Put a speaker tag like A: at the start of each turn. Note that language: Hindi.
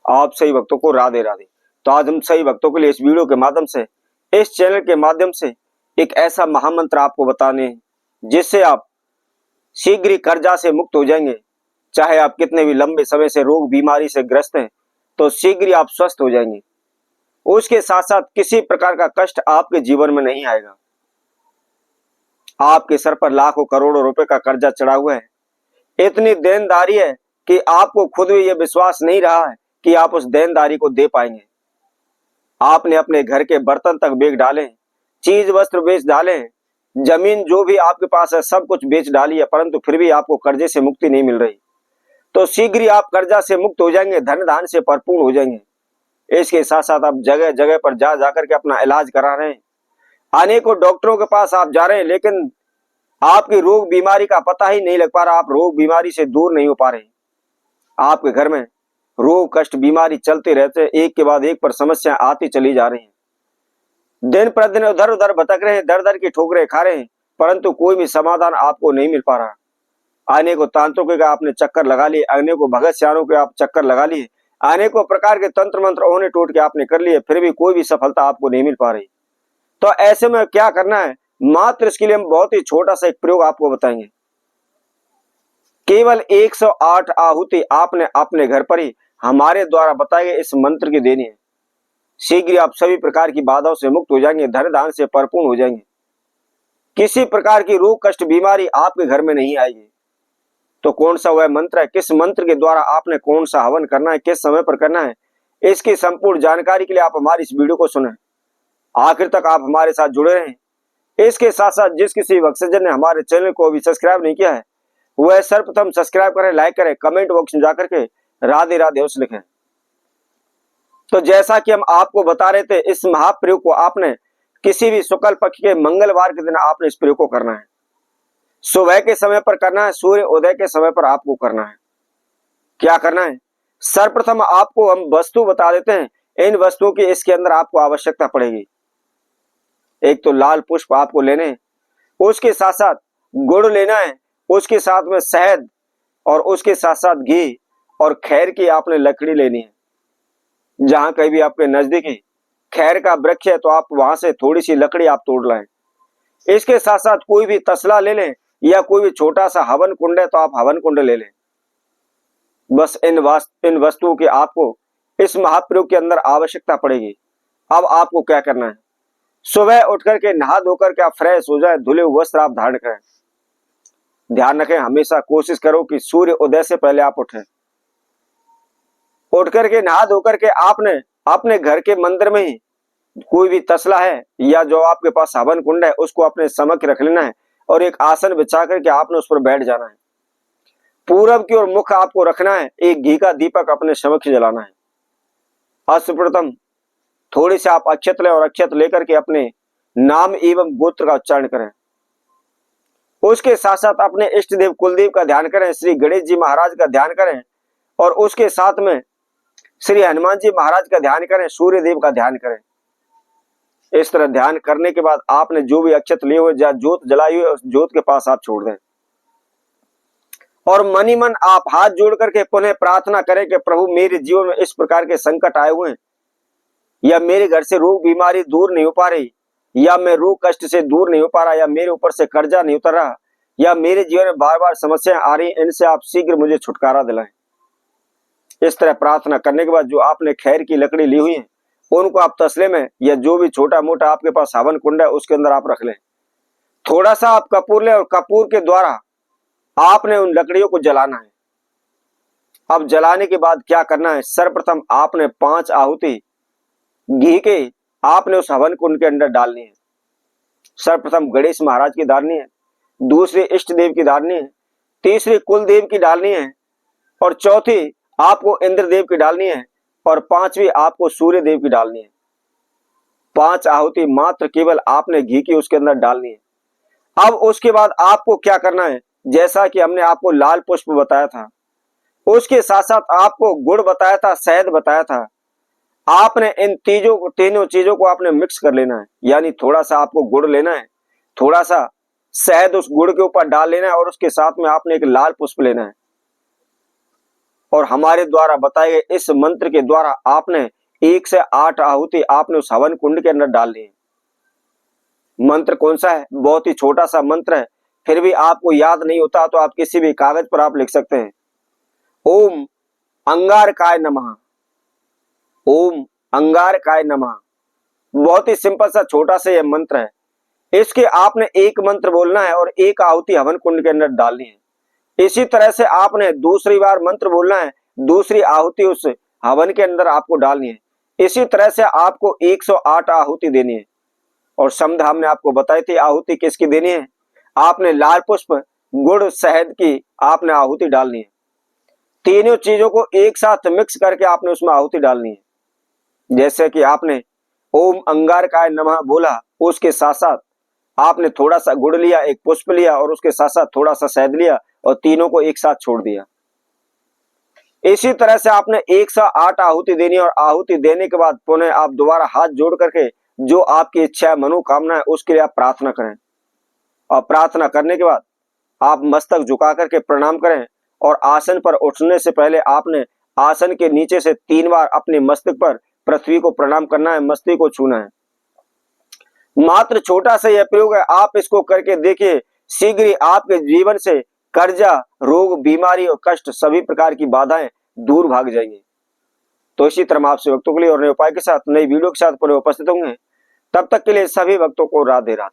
A: आप सही भक्तों को राधे राधे। तो आज हम सही भक्तों के लिए इस वीडियो के माध्यम से, इस चैनल के माध्यम से एक ऐसा महामंत्र आपको बताने हैं जिससे आप शीघ्र ही कर्जा से मुक्त हो जाएंगे। चाहे आप कितने भी लंबे समय से रोग बीमारी से ग्रस्त हैं, तो शीघ्र ही आप स्वस्थ हो जाएंगे। उसके साथ साथ किसी प्रकार का कष्ट आपके जीवन में नहीं आएगा। आपके सर पर लाखों करोड़ों रुपए का कर्जा चढ़ा हुआ है, इतनी देनदारी है कि आपको खुद भी यह विश्वास नहीं रहा है कि आप उस देनदारी को दे पाएंगे। आपने अपने घर के बर्तन तक बेच डाले, चीज वस्त्र बेच डाले, जमीन जो भी आपके पास है सब कुछ बेच डाली है, परंतु फिर भी आपको कर्जे से मुक्ति नहीं मिल रही। तो शीघ्र ही आप कर्जा से मुक्त हो जाएंगे, धन धान से भरपूर हो जाएंगे। इसके साथ साथ आप जगह जगह पर जा जाकर के अपना इलाज करा रहे हैं, अनेकों डॉक्टरों के पास आप जा रहे हैं, लेकिन आपकी रोग बीमारी का पता ही नहीं लग पा रहा। आप रोग बीमारी से दूर नहीं हो पा रहे। आपके घर में रोग कष्ट बीमारी चलते रहते, एक के बाद एक पर समस्या आती चली जा रही हैं। दिन प्रतिदिन उधर उधर भटक रहे हैं, दर दर की ठोकरें खा रहे हैं, परंतु कोई भी समाधान आपको नहीं मिल पा रहा। अनेकों तांत्रिकों के आपने चक्कर लगा लिए, अनेकों भगत सियानों के आप चक्कर लगा लिए, अनेकों प्रकार के तंत्र मंत्र ओने टोट के आपने कर लिए, फिर भी कोई भी सफलता आपको नहीं मिल पा रही। तो ऐसे में क्या करना है, मात्र इसके लिए हम बहुत ही छोटा सा एक प्रयोग आपको बताएंगे। केवल 108 आहुति आपने अपने घर पर ही हमारे द्वारा बताए गए इस मंत्र की देनी है। शीघ्र आप सभी प्रकार की बाधाओं से मुक्त हो जाएंगे, धन धान से परिपूर्ण हो जाएंगे, किसी प्रकार की रोग कष्ट बीमारी आपके घर में नहीं आएगी। तो कौन सा वह मंत्र है, किस मंत्र के द्वारा आपने कौन सा हवन करना है, किस समय पर करना है, इसकी संपूर्ण जानकारी के लिए आप हमारी इस वीडियो को सुने, आखिर तक आप हमारे साथ जुड़े रहें। इसके साथ साथ जिस किसी भक्तजन ने हमारे चैनल को अभी सब्सक्राइब नहीं किया है, वह सर्वप्रथम सब्सक्राइब करें, लाइक करें, कमेंट बॉक्स में जाकर के राधे राधे अवश्य लिखें। तो जैसा कि हम आपको बता रहे थे, इस महाप्रयोग को आपने किसी भी शुक्ल पक्ष के मंगलवार के दिन आपने इस प्रयोग को करना है। सुबह के समय पर करना है, सूर्य उदय के समय पर आपको करना है। क्या करना है, सर्वप्रथम आपको हम वस्तु बता देते हैं, इन वस्तुओं की इसके अंदर आपको आवश्यकता पड़ेगी। एक तो लाल पुष्प आपको लेने हैं, उसके साथ साथ गुड़ लेना है, उसके साथ में शहद, और उसके साथ साथ घी और खैर की आपने लकड़ी लेनी है। जहां कहीं भी आपके नजदीकी खैर का वृक्ष है तो आप वहां से थोड़ी सी लकड़ी आप तोड़ लाएं। इसके साथ साथ कोई भी तसला ले लें, या कोई भी छोटा सा हवन कुंड है तो आप हवन कुंड ले लें। बस इन वस्तुओं की आपको इस महाप्रयोग के अंदर आवश्यकता पड़ेगी। अब आपको क्या करना है, सुबह उठ करके नहा धोकर के आप फ्रेश हो जाए, धुले हुए वस्त्र आप धारण करें। ध्यान रखें, हमेशा कोशिश करो कि सूर्य उदय से पहले आप उठें। उठ करके नहा धोकर के आपने अपने घर के मंदिर में ही कोई भी तसला है या जो आपके पास हवन कुंड है उसको अपने समक्ष रख लेना है, और एक आसन बिछा करके आपने उस पर बैठ जाना है। पूरब की ओर मुख आपको रखना है, एक घी का दीपक अपने समक्ष जलाना है। अश्वप्रथम थोड़ी से आप अक्षत लें, और अक्षत लेकर के अपने नाम एवं गोत्र का उच्चारण करें। उसके साथ साथ अपने इष्ट देव कुलदेव का ध्यान करें, श्री गणेश जी महाराज का ध्यान करें, और उसके साथ में श्री हनुमान जी महाराज का ध्यान करें, सूर्य देव का ध्यान करें। इस तरह ध्यान करने के बाद आपने जो भी अक्षत लिए हुए, जहां जोत जलाई हुई है उस जोत के पास आप छोड़ दें, और मनी मन आप हाथ जोड़ करके पुनः प्रार्थना करें कि प्रभु मेरे जीवन में इस प्रकार के संकट आए हुए हैं, या मेरे घर से रोग बीमारी दूर नहीं हो पा रही, या मैं रोग कष्ट से दूर नहीं हो पा रहा, या मेरे ऊपर से कर्जा नहीं उतर रहा, या मेरे जीवन में बार बार समस्याएं आ रही, इनसे आप शीघ्र मुझे छुटकारा दिलाएं। इस तरह प्रार्थना करने के बाद जो आपने खैर की लकड़ी ली हुई है उनको आप तसले में या जो भी छोटा मोटा आपके पास हवन कुंड है उसके अंदर आप रख लें। थोड़ा सा आप कपूर लें, और कपूर के द्वारा आपने उन लकड़ियों को जलाना है। अब जलाने के बाद क्या करना है, सर्वप्रथम आपने 5 आहुति घी के आपने उस हवन कुंड के अंदर डालनी है। सर्वप्रथम गणेश महाराज की डालनी है, दूसरी इष्ट देव की डालनी है, तीसरी कुल देव की डालनी है, और चौथी आपको इंद्र देव की डालनी है, और 5वीं आपको सूर्य देव की डालनी है। 5 आहुति मात्र केवल आपने घी की उसके अंदर डालनी है। अब उसके बाद आपको क्या करना है, जैसा कि हमने आपको लाल पुष्प बताया था, उसके साथ साथ आपको गुड़ बताया था, शहद बताया था, आपने इन तीनों चीजों को आपने मिक्स कर लेना है। यानी थोड़ा सा आपको गुड़ लेना है, थोड़ा सा शहद उस गुड़ के ऊपर डाल लेना है, और उसके साथ में आपने एक लाल पुष्प लेना है, और हमारे द्वारा बताए गए इस मंत्र के द्वारा आपने 1 से 8 आहुति आपने उस हवन कुंड के अंदर डाल दी। मंत्र कौन सा है? बहुत ही छोटा सा मंत्र है, फिर भी आपको याद नहीं होता तो आप किसी भी कागज पर आप लिख सकते हैं। ओम अंगारकाय नमः, ओम अंगारकाय नमः। बहुत ही सिंपल सा छोटा सा यह मंत्र है। इसके आपने एक मंत्र बोलना है और एक आहुति हवन कुंड के अंदर डालनी है। इसी तरह से आपने दूसरी बार मंत्र बोलना है, दूसरी आहुति उस हवन के अंदर आपको डालनी है। इसी तरह से आपको 108 आहुति देनी है। और शब्द हमने आपको बताई थी आहुति किसकी देनी है। आपने लाल पुष्प, गुड़, शहद की आपने आहुति डालनी है। तीनों चीजों को एक साथ मिक्स करके आपने उसमें आहुति डालनी है। जैसे कि आपने ओम अंगारकाय नमः बोला, उसके साथ साथ आपने थोड़ा सा गुड़ लिया, एक पुष्प लिया और उसके साथ साथ थोड़ा सा शहद लिया और तीनों को एक साथ छोड़ दिया। इसी तरह से आपने 108 आहुति देनी है। और आहुति देने के बाद पुनः आप दोबारा हाथ जोड़ करके जो आपकी इच्छा मनोकामना है उसके लिए आप प्रार्थना करें। और प्रार्थना करने के बाद आप मस्तक झुका करके प्रणाम करें। और आसन पर उठने से पहले आपने आसन के नीचे से 3 बार अपने मस्तक पर पृथ्वी को प्रणाम करना है, मस्तक को छूना है। मात्र छोटा सा यह प्रयोग है, आप इसको करके देखिए, शीघ्र ही आपके जीवन से कर्जा, रोग, बीमारी और कष्ट सभी प्रकार की बाधाएं दूर भाग जाएंगी। तो इसी तरह आपसे भक्तों के लिए और नए उपाय के साथ नई वीडियो के साथ पुनः उपस्थित होंगे। तब तक के लिए सभी भक्तों को राधे राधे।